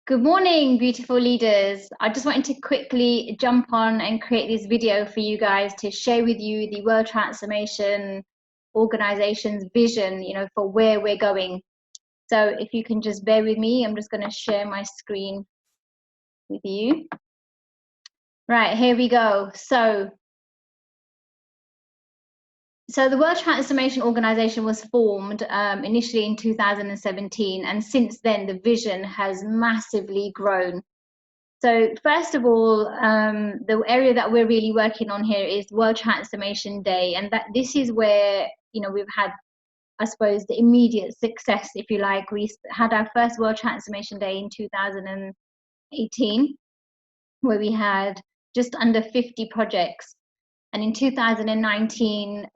Good morning, beautiful leaders. I just wanted to quickly jump on and create this video for you guys to share with you the World Transformation Organization's vision, for where we're going. So if you can just bear with me, I'm just going to share my screen with you. Right, here we go. So the World Transformation Organization was formed initially in 2017, and since then the vision has massively grown. So first of all, the area that we're really working on here is World Transformation Day, and that this is where we've had, I suppose, the immediate success, if you like. We had our first World Transformation Day in 2018, where we had just under 50 projects, and in 2019,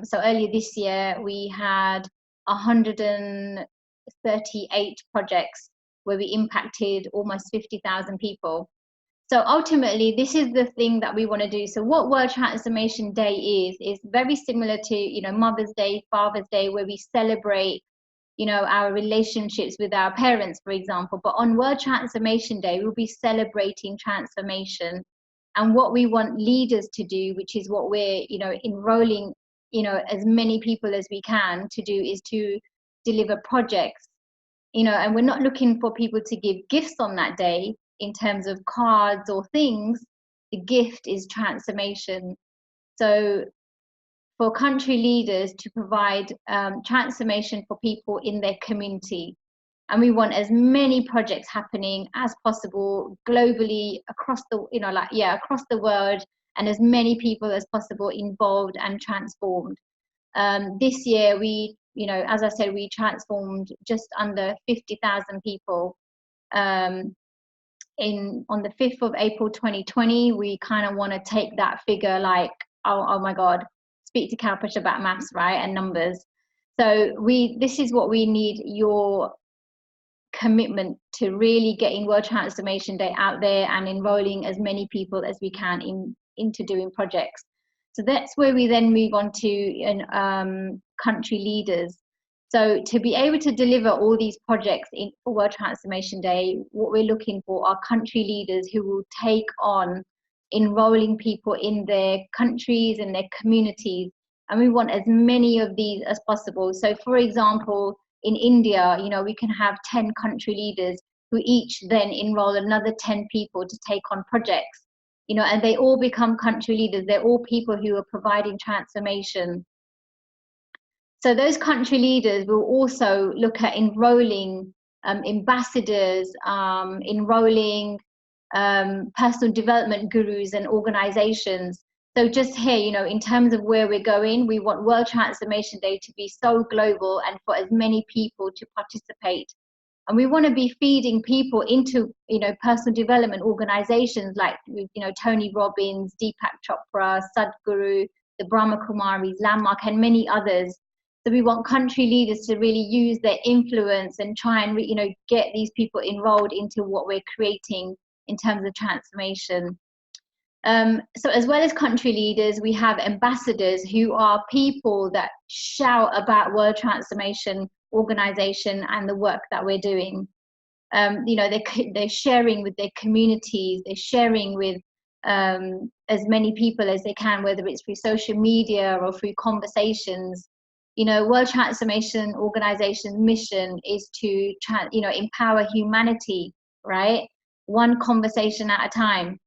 so earlier this year, we had 138 projects where we impacted almost 50,000 people. So ultimately, this is the thing that we want to do. So what World Transformation Day is very similar to, Mother's Day, Father's Day, where we celebrate, our relationships with our parents, for example. But on World Transformation Day, we'll be celebrating transformation. And what we want leaders to do, which is what we're, enrolling, as many people as we can to do, is to deliver projects, and we're not looking for people to give gifts on that day in terms of cards or things. The gift is transformation. So for country leaders to provide transformation for people in their community. And we want as many projects happening as possible globally across the, across the world, and as many people as possible involved and transformed. This year, we, as I said, we transformed just under 50,000 people. On the 5th of April 2020, we kind of want to take that figure like, oh my God, speak to Kalpesh about maths, right, and numbers. So this is what we need, your commitment to really getting World Transformation Day out there and enrolling as many people as we can into doing projects. So that's where we then move on to country leaders. So to be able to deliver all these projects for World Transformation Day, what we're looking for are country leaders who will take on enrolling people in their countries and their communities. And we want as many of these as possible. So for example, in India, we can have 10 country leaders who each then enroll another 10 people to take on projects, and they all become country leaders. They're all people who are providing transformation. So those country leaders will also look at enrolling ambassadors, enrolling personal development gurus and organizations. So just here, in terms of where we're going, we want World Transformation Day to be so global and for as many people to participate. And we want to be feeding people into, personal development organizations like, Tony Robbins, Deepak Chopra, Sadhguru, the Brahma Kumaris, Landmark, and many others. So we want country leaders to really use their influence and try and, get these people enrolled into what we're creating in terms of transformation. So as well as country leaders, we have ambassadors who are people that shout about World Transformation Organization and the work that we're doing. They're sharing with their communities, they're sharing with as many people as they can, whether it's through social media or through conversations. World Transformation Organization's mission is to empower humanity, right? One conversation at a time.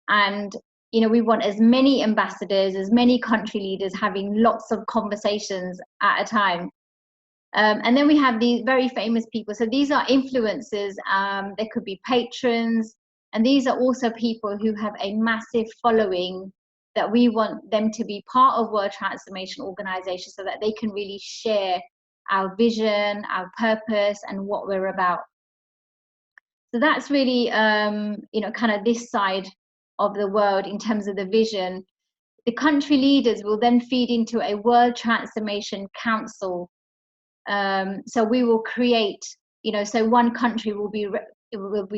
And we want as many ambassadors, as many country leaders having lots of conversations at a time. And then we have these very famous people. So these are influencers. They could be patrons, and these are also people who have a massive following that we want them to be part of World Transformation Organization, so that they can really share our vision, our purpose, and what we're about. So that's really, kind of this side of the world in terms of the vision. The country leaders will then feed into a World Transformation Council. So we will create, so one country will be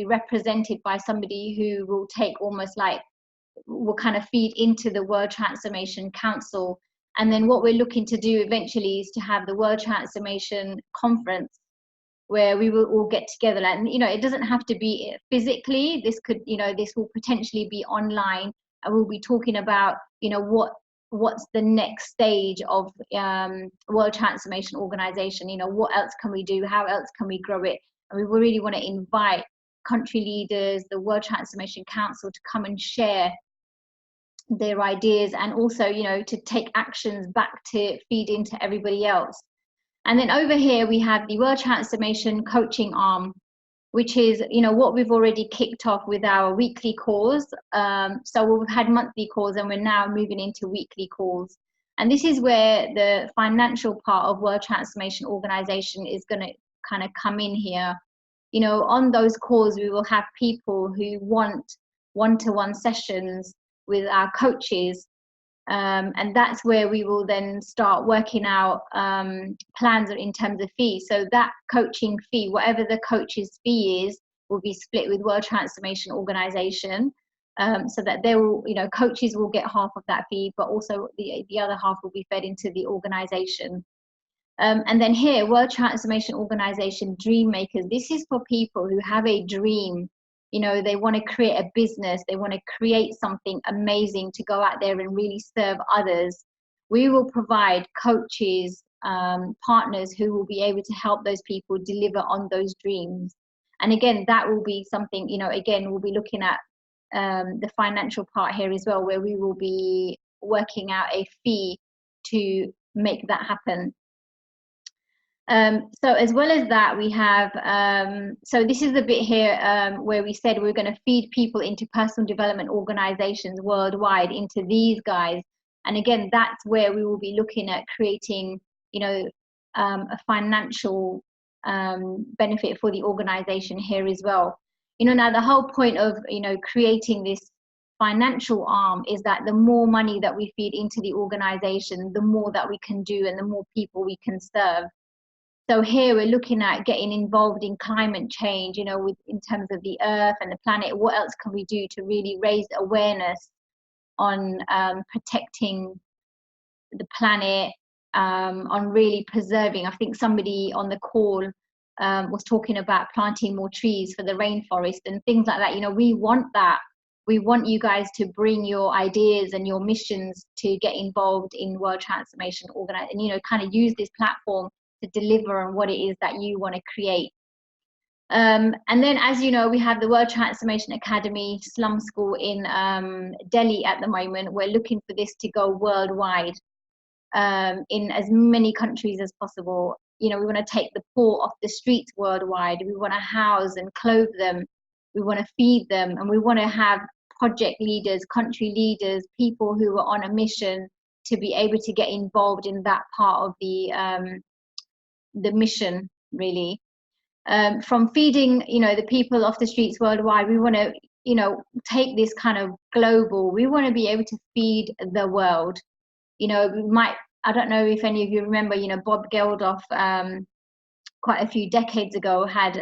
represented by somebody who will take will kind of feed into the World Transformation Council. And then what we're looking to do eventually is to have the World Transformation Conference, where we will all get together. And it doesn't have to be physically. This could, this will potentially be online, and we'll be talking about what's the next stage of World Transformation Organization. What else can we do, how else can we grow it? And we really want to invite country leaders, the World Transformation Council, to come and share their ideas, and also to take actions back to feed into everybody else. And then over here we have the World Transformation Coaching Arm, which is what we've already kicked off with our weekly calls. So we've had monthly calls, and we're now moving into weekly calls. And this is where the financial part of World Transformation Organization is going to kind of come in here. On those calls, we will have people who want one-to-one sessions with our coaches. And that's where we will then start working out plans in terms of fees. So that coaching fee, whatever the coach's fee is, will be split with World Transformation Organization, so that they will, coaches will get half of that fee, but also the other half will be fed into the organization. And then here, World Transformation Organization Dream Makers. This is for people who have a dream. They want to create a business, they want to create something amazing to go out there and really serve others. We will provide coaches, partners who will be able to help those people deliver on those dreams. And again, that will be something, again, we'll be looking at the financial part here as well, where we will be working out a fee to make that happen. So as well as that, we have, so this is the bit here where we said we're going to feed people into personal development organizations worldwide, into these guys. And again, that's where we will be looking at creating, a financial benefit for the organization here as well. Now the whole point of, creating this financial arm is that the more money that we feed into the organization, the more that we can do and the more people we can serve. So here we're looking at getting involved in climate change, in terms of the earth and the planet. What else can we do to really raise awareness on protecting the planet, on really preserving? I think somebody on the call was talking about planting more trees for the rainforest and things like that. We want that. We want you guys to bring your ideas and your missions to get involved in World Transformation Organization, and kind of use this platform to deliver on what it is that you want to create. And then, as you know, we have the World Transformation Academy Slum School in Delhi at the moment. We're looking for this to go worldwide, in as many countries as possible. We want to take the poor off the streets worldwide. We want to house and clothe them. We want to feed them, and we want to have project leaders, country leaders, people who are on a mission to be able to get involved in that part of the mission, really. From feeding, the people off the streets worldwide, we want to, take this kind of global. We want to be able to feed the world. We might, I don't know if any of you remember, Bob Geldof, quite a few decades ago, had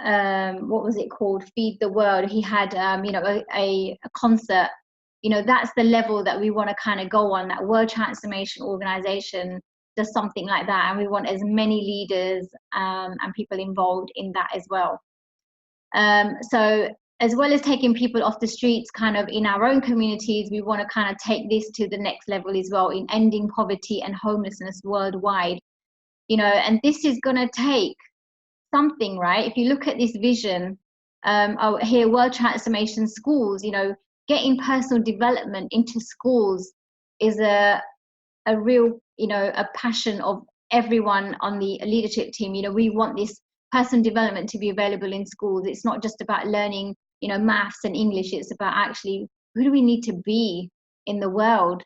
what was it called? Feed the World. He had, a concert. That's the level that we want to kind of go on. That World Transformation Organization does something like that, and we want as many leaders and people involved in that as well. So as well as taking people off the streets kind of in our own communities, we want to kind of take this to the next level as well, in ending poverty and homelessness worldwide. And this is going to take something, right? If you look at this vision, here, World Transformation Schools, getting personal development into schools is a real, a passion of everyone on the leadership team. We want this personal development to be available in schools. It's not just about learning, maths and English. It's about actually, who do we need to be in the world?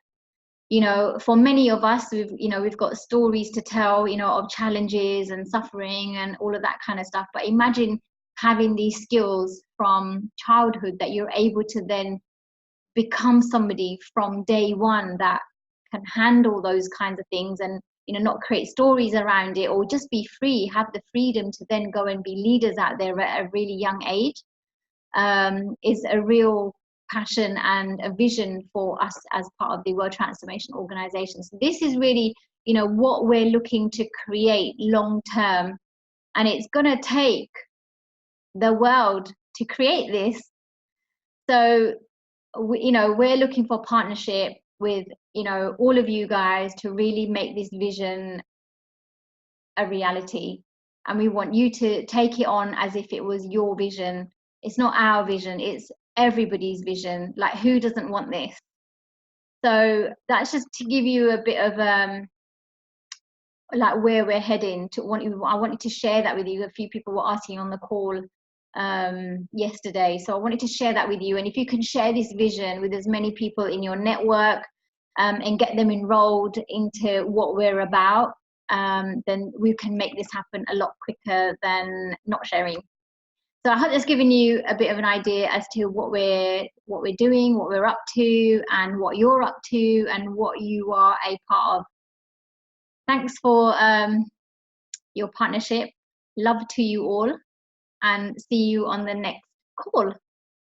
For many of us, we've got stories to tell, of challenges and suffering and all of that kind of stuff. But imagine having these skills from childhood, that you're able to then become somebody from day one that can handle those kinds of things, and not create stories around it, or just be free, have the freedom to then go and be leaders out there at a really young age, is a real passion and a vision for us as part of the World Transformation Organization. So this is really, you know, what we're looking to create long term. And it's going to take the world to create this. So you know, we're looking for partnership with, you know, all of you guys to really make this vision a reality. And we want you to take it on as if it was your vision. It's not our vision, it's everybody's vision. Like, who doesn't want this? So that's just to give you a bit of like where we're heading to. I wanted to share that with you. A few people were asking on the call yesterday, so I wanted to share that with you. And if you can share this vision with as many people in your network and get them enrolled into what we're about, then we can make this happen a lot quicker than not sharing. So I hope that's given you a bit of an idea as to what we're doing, what we're up to, and what you're up to, and what you are a part of. Thanks for your partnership. Love to you all, and see you on the next call.